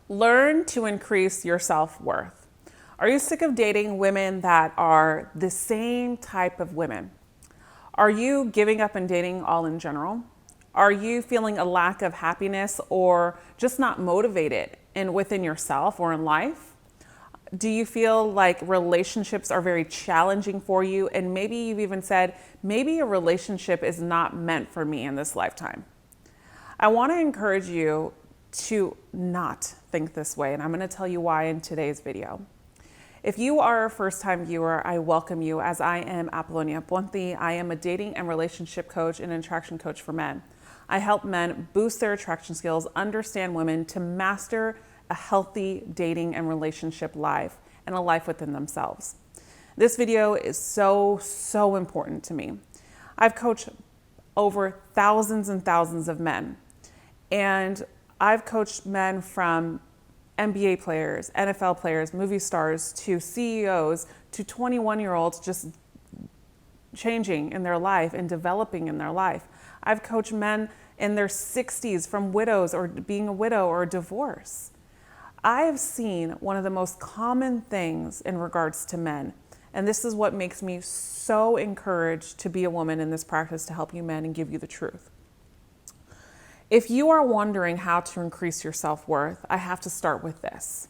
Learn to increase your self-worth. Are you sick of dating women that are the same type of women? Are you giving up on dating all in general? Are you feeling a lack of happiness or just not motivated within yourself or in life? Do you feel like relationships are very challenging for you? And maybe you've even said, maybe a relationship is not meant for me in this lifetime. I want to encourage you to not think this way, and I'm going to tell you why in today's video. If you are a first-time viewer, I welcome you, as I am Apollonia Ponti. I am a dating and relationship coach and attraction coach for men. I help men boost their attraction skills, understand women, to master a healthy dating and relationship life and a life within themselves. This video is so important to me. I've coached over thousands and thousands of men, and I've coached men from NBA players, NFL players, movie stars, to CEOs, to 21-year-olds just changing in their life and developing in their life. I've coached men in their 60s, from widows or being a widow or a divorce. I have seen one of the most common things in regards to men, and this is what makes me so encouraged to be a woman in this practice to help you men and give you the truth. If you are wondering how to increase your self-worth, I have to start with this.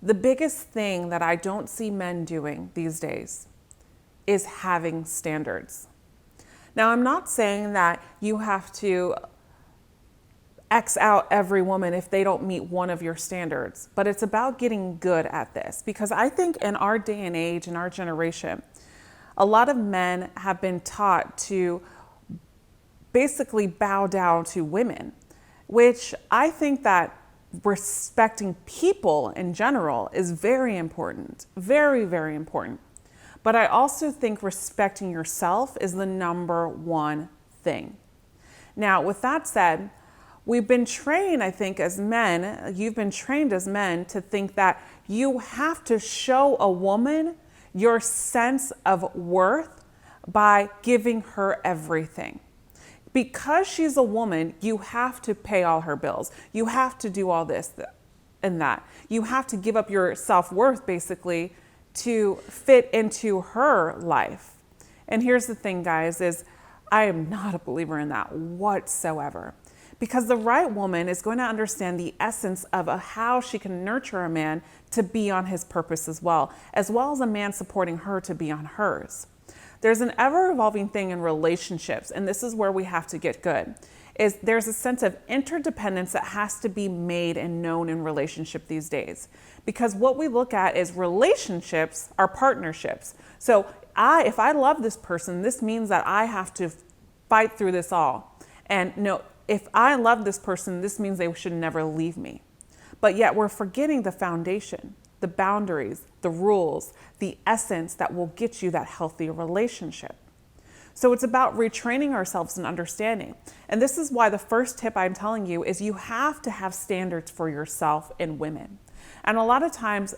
The biggest thing that I don't see men doing these days is having standards. Now, I'm not saying that you have to X out every woman if they don't meet one of your standards, but it's about getting good at this, because I think in our day and age, in our generation, a lot of men have been taught to basically bow down to women, which I think that respecting people in general is very important, very, very important. But I also think respecting yourself is the number one thing. Now, with that said, we've been trained, I think, as men, you've been trained as men to think that you have to show a woman your sense of worth by giving her everything. Because she's a woman, you have to pay all her bills. You have to do all this and that. You have to give up your self-worth, basically, to fit into her life. And here's the thing, guys, is I am not a believer in that whatsoever. Because the right woman is going to understand the essence of how she can nurture a man to be on his purpose as well as a man supporting her to be on hers. There's an ever-evolving thing in relationships, and this is where we have to get good, is there's a sense of interdependence that has to be made and known in relationship these days. Because what we look at is relationships are partnerships. So if I love this person, this means that I have to fight through this all. And no, if I love this person, this means they should never leave me. But yet we're forgetting the foundation, the boundaries, the rules, the essence that will get you that healthy relationship. So it's about retraining ourselves and understanding. And this is why the first tip I'm telling you is you have to have standards for yourself in women. And a lot of times,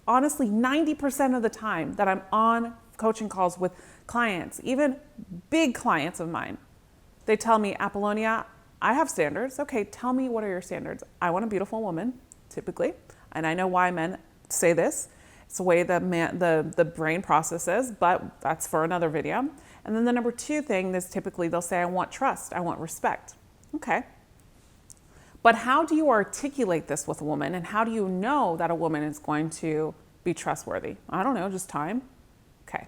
honestly, 90% of the time that I'm on coaching calls with clients, even big clients of mine, they tell me, Apollonia, I have standards. Okay, tell me, what are your standards? I want a beautiful woman, typically. And I know why men say this. It's the way the brain processes, but that's for another video. And then the number two thing is typically they'll say, I want trust, I want respect. Okay. But how do you articulate this with a woman, and how do you know that a woman is going to be trustworthy? I don't know, just time. Okay.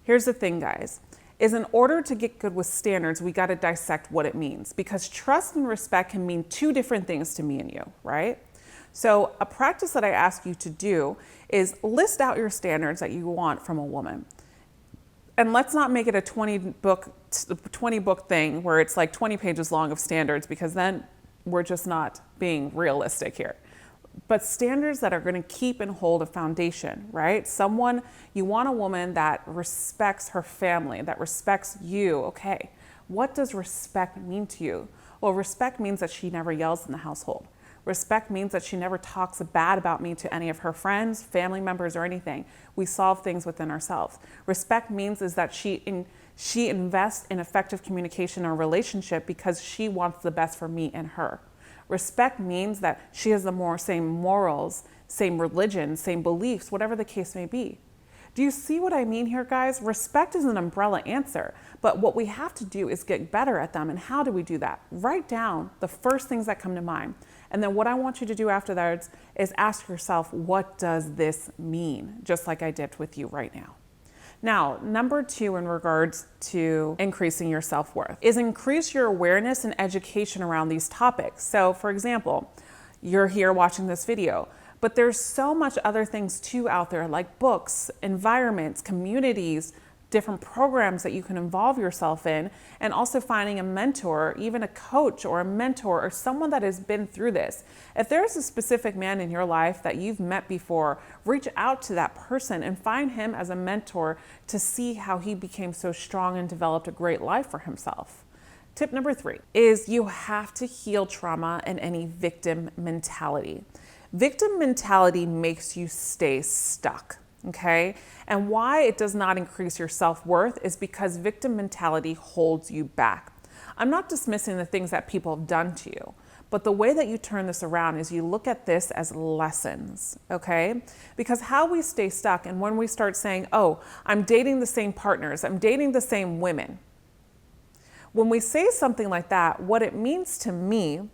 Here's the thing, guys, is in order to get good with standards, we got to dissect what it means, because trust and respect can mean two different things to me and you, right? So a practice that I ask you to do is list out your standards that you want from a woman. And let's not make it a 20 book thing where it's like 20 pages long of standards, because then we're just not being realistic here. But standards that are going to keep and hold a foundation, right? You want a woman that respects her family, that respects you. Okay, what does respect mean to you? Well, respect means that she never yells in the household. Respect means that she never talks bad about me to any of her friends, family members, or anything. We solve things within ourselves. Respect means is that she invests in effective communication or relationship because she wants the best for me and her. Respect means that she has the same morals, same religion, same beliefs, whatever the case may be. Do you see what I mean here, guys? Respect is an umbrella answer, but what we have to do is get better at them. And how do we do that? Write down the first things that come to mind. And then what I want you to do after that is ask yourself, what does this mean? Just like I did with you right now. Now, number 2 in regards to increasing your self-worth is increase your awareness and education around these topics. So for example, you're here watching this video, but there's so much other things too out there, like books, environments, communities, different programs that you can involve yourself in, and also finding a mentor, even a coach or a mentor or someone that has been through this. If there's a specific man in your life that you've met before, reach out to that person and find him as a mentor to see how he became so strong and developed a great life for himself. Tip number 3 is you have to heal trauma and any victim mentality. Victim mentality makes you stay stuck. Okay? And why it does not increase your self-worth is because victim mentality holds you back. I'm not dismissing the things that people have done to you, but the way that you turn this around is you look at this as lessons, okay? Because how we stay stuck and when we start saying, oh, I'm dating the same partners, I'm dating the same women. When we say something like that, what it means to me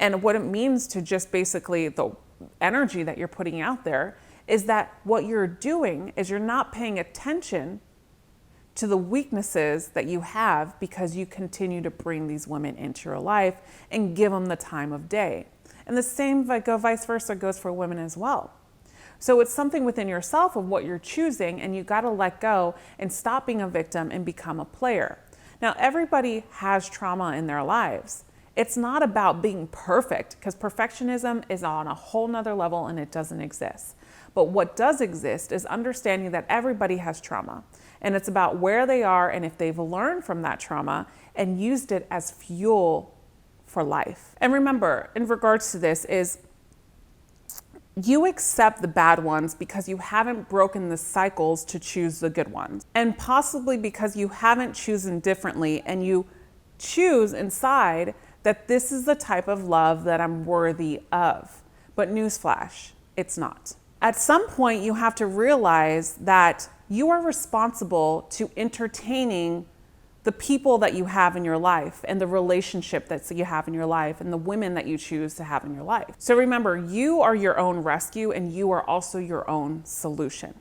and what it means to just basically the energy that you're putting out there is that what you're doing is you're not paying attention to the weaknesses that you have because you continue to bring these women into your life and give them the time of day. And the same vice versa goes for women as well. So it's something within yourself of what you're choosing, and you got to let go and stop being a victim and become a player. Now, everybody has trauma in their lives. It's not about being perfect, because perfectionism is on a whole nother level and it doesn't exist. But what does exist is understanding that everybody has trauma, and it's about where they are and if they've learned from that trauma and used it as fuel for life. And remember, in regards to this is you accept the bad ones because you haven't broken the cycles to choose the good ones, and possibly because you haven't chosen differently and you choose inside that this is the type of love that I'm worthy of. But newsflash, it's not. At some point, you have to realize that you are responsible to entertaining the people that you have in your life and the relationship that you have in your life and the women that you choose to have in your life. So remember, you are your own rescue and you are also your own solution.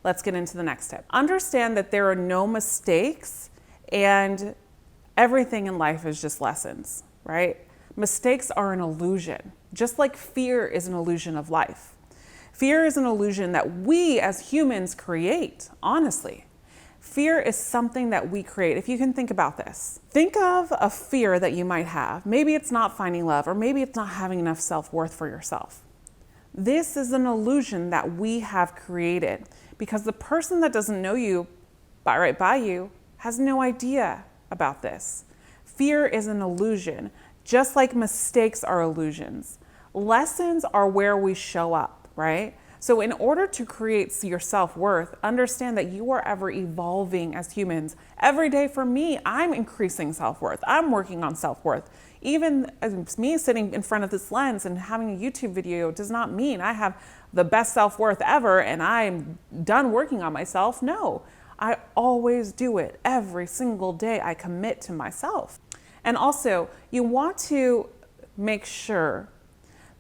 Let's get into the next tip. Understand that there are no mistakes and everything in life is just lessons, right? Mistakes are an illusion, just like fear is an illusion of life. Fear is an illusion that we as humans create, honestly. Fear is something that we create. If you can think about this, think of a fear that you might have. Maybe it's not finding love, or maybe it's not having enough self-worth for yourself. This is an illusion that we have created because the person that doesn't know you right by you has no idea about this. Fear is an illusion, just like mistakes are illusions. Lessons are where we show up. Right? So in order to create your self-worth, understand that you are ever evolving as humans. Every day for me, I'm increasing self-worth. I'm working on self-worth. Even as me sitting in front of this lens and having a YouTube video does not mean I have the best self-worth ever and I'm done working on myself. No, I always do it. Every single day I commit to myself. And also, you want to make sure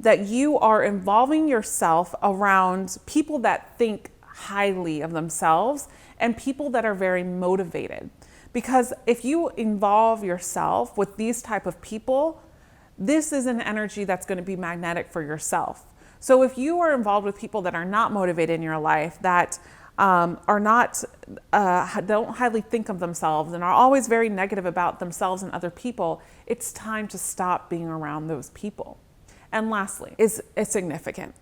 that you are involving yourself around people that think highly of themselves and people that are very motivated. Because if you involve yourself with these type of people, this is an energy that's going to be magnetic for yourself. So if you are involved with people that are not motivated in your life, that are not, don't highly think of themselves and are always very negative about themselves and other people, it's time to stop being around those people. And lastly, is significant.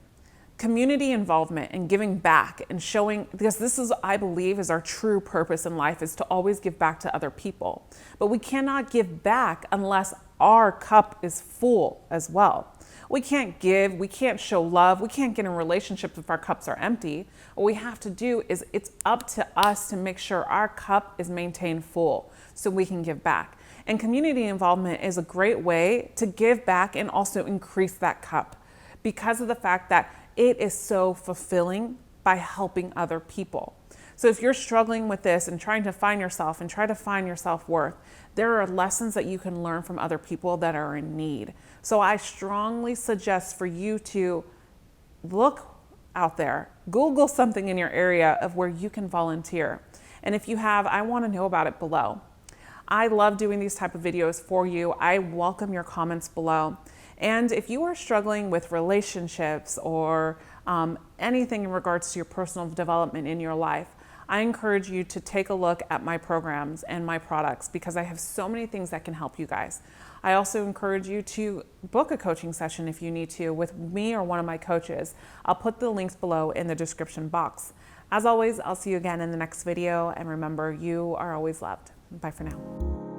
Community involvement and giving back and showing, because this is, I believe, is our true purpose in life, is to always give back to other people. But we cannot give back unless our cup is full as well. We can't give, we can't show love, we can't get in relationships if our cups are empty. What we have to do is it's up to us to make sure our cup is maintained full so we can give back. And community involvement is a great way to give back and also increase that cup because of the fact that it is so fulfilling by helping other people. So if you're struggling with this and trying to find yourself and try to find your self-worth, there are lessons that you can learn from other people that are in need. So I strongly suggest for you to look out there, Google something in your area of where you can volunteer. And if you have, I want to know about it below. I love doing these type of videos for you. I welcome your comments below. And if you are struggling with relationships or anything in regards to your personal development in your life, I encourage you to take a look at my programs and my products because I have so many things that can help you guys. I also encourage you to book a coaching session if you need to with me or one of my coaches. I'll put the links below in the description box. As always, I'll see you again in the next video. And remember, you are always loved. Bye for now.